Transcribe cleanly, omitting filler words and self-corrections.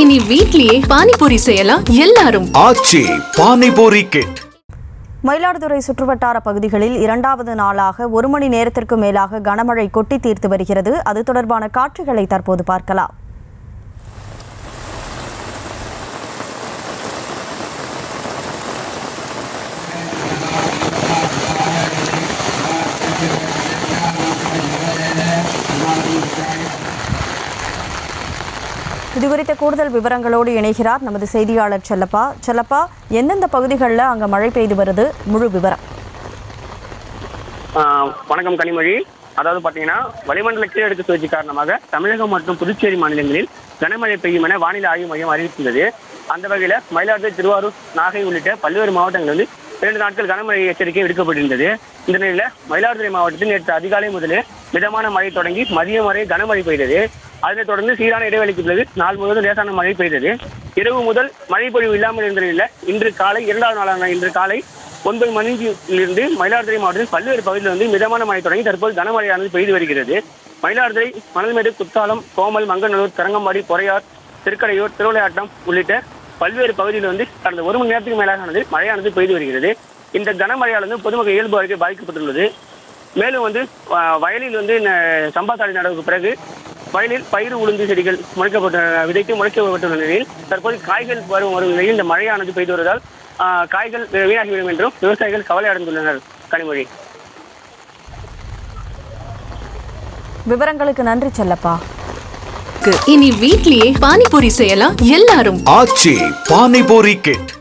இனி வீட்லயே பானிபூரி செய்யலாம் எல்லாரும். ஆச்சி பானிபூரி கிட். மயிலாடுதுறை சுற்றுவட்டார பகுதிகளில் இரண்டாவது நாளாக 1 மணி நேரத்திற்கு மேலாக கனமழை கொட்டி தீர்த்து வருகிறது. அது தொடர்பான காட்சிகளை தற்போது பார்க்கலாம். இதுகுறித்த கூடுதல் விவரங்களோடு இணைகிறார் நமது செய்தியாளர் செல்லப்பா. செல்லப்பா, எந்தெந்த பகுதிகளில் அங்கே மழை பெய்து வருது, முழு விவரம்? வணக்கம் கனிமொழி. அதாவது பார்த்தீங்கன்னா, வளிமண்டல கீழடுக்கு சுழற்சி காரணமாக தமிழகம் மற்றும் புதுச்சேரி மாநிலங்களில் கனமழை பெய்யும் என வானிலை ஆய்வு மையம் அறிவித்துள்ளது. அந்த வகையில் மயிலாடுதுறை, திருவாரூர், நாகை உள்ளிட்ட பல்வேறு மாவட்டங்களில் 2 நாட்கள் கனமழை எச்சரிக்கை விடுக்கப்பட்டிருந்தது. இந்த நிலையில் மயிலாடுதுறை மாவட்டத்தில் நேற்று அதிகாலை முதலே மிதமான மழை தொடங்கி மதியம் வரை கனமழை பெய்தது. அதனைத் தொடர்ந்து சீரான இடைவெளிக்கு பிறகு நாள் முழுவதும் லேசான மழை பெய்தது. இரவு முதல் மழை பொழிவு இல்லாமல் இருந்த நிலையில் இன்று காலை 2வது நாளான இன்று காலை 9 மணியிலிருந்து மயிலாடுதுறை மாவட்டத்தில் பல்வேறு பகுதிகளில் மிதமான மழை தொடங்கி தற்போது கனமழையானது பெய்து வருகிறது. மயிலாடுதுறை, மணல்மேடு, குத்தாலம், கோமல், மங்கநல்லூர், தரங்கம்பாடி, பொறையார், திருக்கடையூர், திருவிளையாட்டம் உள்ளிட்ட பல்வேறு பகுதிகளில் கடந்த 1 மணி நேரத்துக்கு மேலாக மழையானது பெய்து வருகிறது. இந்த கனமழையால் பொதுமக்கள் இயல்பு வாழ்க்கை பாதிக்கப்பட்டுள்ளது. மேலும் வயலில் சம்பா சாலை நடவுக்கு பிறகு வயலில் பயிர் உளுந்து செடிகள் முளைக்கப்பட்டுள்ள நிலையில் தற்போது காய்கள் வரும் நிலையில் இந்த மழையானது பெய்து வருவதால் காய்கள் வீணாகிவிடும் என்றும் விவசாயிகள் கவலை அடைந்துள்ளனர். கனிமொழி, விவரங்களுக்கு நன்றி செல்லப்பா. இனி வீட்லயே பானிபூரி செய்யலாம் எல்லாரும். ஆச்சி பானிபூரி கிட்.